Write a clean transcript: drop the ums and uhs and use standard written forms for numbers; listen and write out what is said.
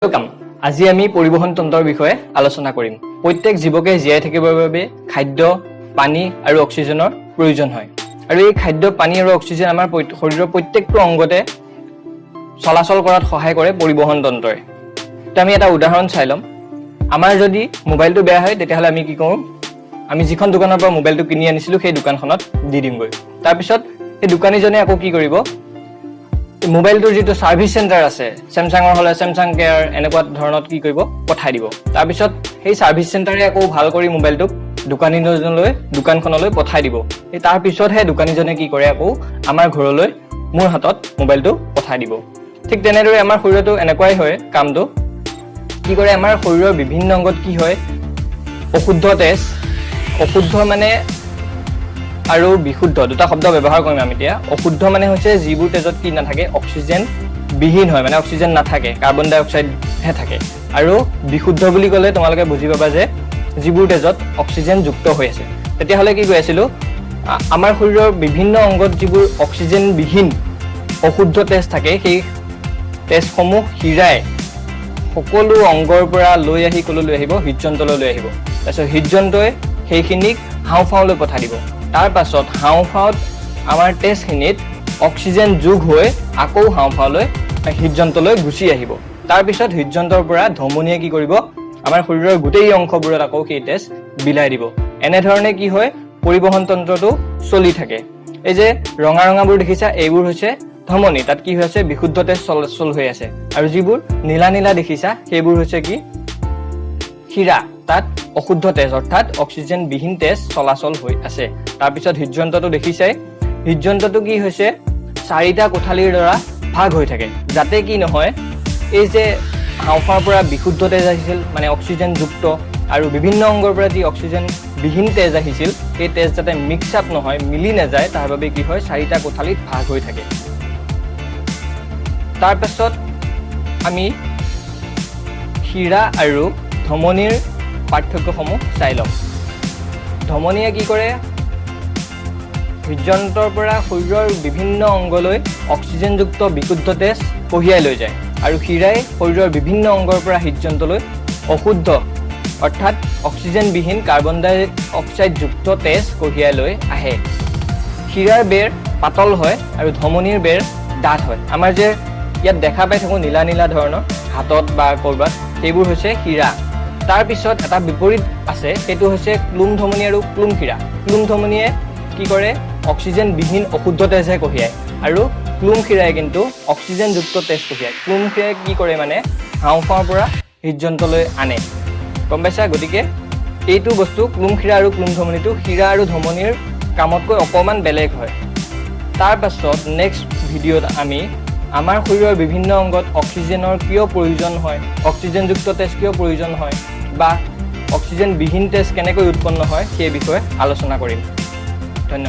welcome আজি আমি পৰিবহন তন্ত্ৰৰ বিষয়ে আলোচনা কৰিম প্ৰত্যেক জীৱকে জীয়াই থাকিবৰ বাবে খাদ্য পানী আৰু অক্সিজেনৰ প্ৰয়োজন হয় আৰু এই খাদ্য পানী আৰু অক্সিজেন আমাৰ শৰীৰৰ প্ৰত্যেকটো অংগতে চলাচল কৰাত সহায় কৰে পৰিবহন তন্ত্ৰই তো আমি এটা উদাহৰণ চাই লম আমাৰ যদি মোবাইলটো বেয়া হয় তেতিয়াহলে আমি কি কৰোঁ আমি যিখন দোকানৰ পৰা মোবাইলটো কিনি আনিছিলো সেই দোকানখনত দি দিমগৈ তাৰ পিছত এই দোকানীজনে আকৌ কি কৰিব মোবাইলটোৰ যেটো সাৰ্ভিস সেন্টাৰ আছে স্যামসাঙৰ হলে স্যামসাং কেয়াৰ এনেকুৱা ধৰণত কি কৰিব পঠাই দিব তাৰ পিছত সেই সাৰ্ভিস সেন্টাৰে আকৌ ভাল কৰি মোবাইলটো দোকানখনলৈ পঠাই দিব এই তাৰ পিছতহে দোকানীজনে কি কৰে আকৌ আমাৰ ঘৰলৈ মোৰ হাতত মোবাইলটো পঠাই দিব ঠিক তেনেদৰে আমাৰ শৰীৰটো এনেকুৱাই হয় কামটো কি কৰে আমাৰ শৰীৰৰ বিভিন্ন অংগত কি হয় অশুদ্ধ তেজ অশুদ্ধ মানে আৰু বিশুদ্ধ দুটা শব্দ ব্যৱহাৰ কৰিম আমি এতিয়া অশুদ্ধ মানে হৈছে যিবোৰ তেজত কি নাথাকে অক্সিজেন বিহীন হয় মানে অক্সিজেন নাথাকে কাৰ্বন ডাই অক্সাইড হে থাকে আৰু বিশুদ্ধ বুলি ক'লে তোমালোকে বুজি পাবা যে যিবোৰ তেজত অক্সিজেন যুক্ত হৈ আছে তেতিয়া হলে কি কৈছিলো আমাৰ শৰীৰৰ বিভিন্ন অংগত যিবোৰ অক্সিজেন বিহীন অশুদ্ধ তেজ থাকে সেই তেজসমূহ হিৰাই সকলো অংগৰ পৰা লৈ আহি কলৈ আহিব হৃদযন্ত্ৰলৈ লৈ আহিব তাৰপিছত হৃদযন্ত্ৰই সেইখিনিক হাওঁফাওঁলৈ পঠাই দিব তাৰ পাছত হাওঁফাওঁত আমাৰ তেজখিনিত অক্সিজেন যোগ হৈ আকৌ হাওঁফাওঁলৈ হৃদযন্ত্ৰলৈ গুচি আহিব তাৰ পিছত হৃদযন্ত্ৰৰ পৰা ধমনীয়ে কি কৰিব আমাৰ শৰীৰৰ গোটেই অংশবোৰত আকৌ সেই তেজ বিলাই দিব এনে ধৰণে কি হয় পৰিবহন তন্ত্ৰটো চলি থাকে এই যে ৰঙা ৰঙাবোৰ দেখিছা এইবোৰ হৈছে ধমনী তাত কি হৈছে বিশুদ্ধ তেজ চলাচল হৈ আছে আৰু যিবোৰ নীলা নীলা দেখিছা সেইবোৰ হৈছে কি শিৰা তাত অশুদ্ধ তেজ অৰ্থাৎ অক্সিজেন বিহীন তেজ চলাচল হৈ আছে তাৰ পিছত হৃদযন্ত্ৰটো দেখিছাই হৃদযন্ত্ৰটো কি হৈছে চাৰিটা কোঠালিৰ দ্বাৰা ভাগ হৈ থাকে যাতে কি নহয় এই যে হাওঁফাওঁৰ পৰা বিশুদ্ধ তেজ আহিছিল মানে অক্সিজেন যুক্ত আৰু বিভিন্ন অংগৰ পৰা যি অক্সিজেন বিহীন তেজ আহিছিল এই তেজ যাতে মিক্স আপ নহয় মিলি নাযায় তাৰ বাবে কি হয় চাৰিটা কোঠালিত ভাগ হৈ থাকে তাৰ পাছত আমি শিৰা আৰু ধমনীৰ পাৰ্থক্যসমূহ চাই লম ধমনীয়ে কি কৰে হৃদযন্ত্ৰৰ পৰা শৰীৰৰ বিভিন্ন অংগলৈ অক্সিজেনযুক্ত বিশুদ্ধ তেজ কঢ়িয়াই লৈ যায় আৰু শিৰাই শৰীৰৰ বিভিন্ন অংগৰ পৰা হৃদযন্ত্ৰলৈ অশুদ্ধ অৰ্থাৎ অক্সিজেনবিহীন কাৰ্বন ডাই অক্সাইড যুক্ত তেজ কঢ়িয়াই লৈ আহে শিৰাৰ বেৰ পাতল হয় আৰু ধমনীৰ বেৰ ডাঠ হয় আমাৰ যে ইয়াত দেখা পাই থাকো নীলা নীলা ধৰণৰ হাতত বা কৰবাত সেইবোৰ হৈছে শিৰা তাৰ পিছত এটা বিপৰীত আছে সেইটো হৈছে ক্লুম ধমনী আৰু ক্লুম শিৰা ক্লুম ধমনীয়ে কি কৰে অক্সিজেন বিহীন অশুদ্ধ তেজহে কঢ়িয়ায় আৰু ক্লুম শিৰাই কিন্তু অক্সিজেন যুক্ত তেজ কঢ়িয়ায় ক্লুম শিৰাই কি কৰে মানে হাওঁফাওঁৰ পৰা হৃদযন্ত্ৰলৈ আনে গম পাইছা গতিকে এইটো বস্তু ক্লুম শিৰা আৰু ক্লুম ধমনীটো শিৰা আৰু ধমনীৰ কামতকৈ অকমান বেলেগ হয় তাৰ পাছত নেক্সট ভিডিঅ'ত আমি আমাৰ শৰীৰৰ বিভিন্ন অংগত অক্সিজেনৰ কিয় প্ৰয়োজন হয় অক্সিজেনযুক্ত তেজ কিয় প্ৰয়োজন হয় বা অক্সিজেন বিহীন তেজ কেনেকৈ উৎপন্ন হয় সেই বিষয়ে আলোচনা কৰিম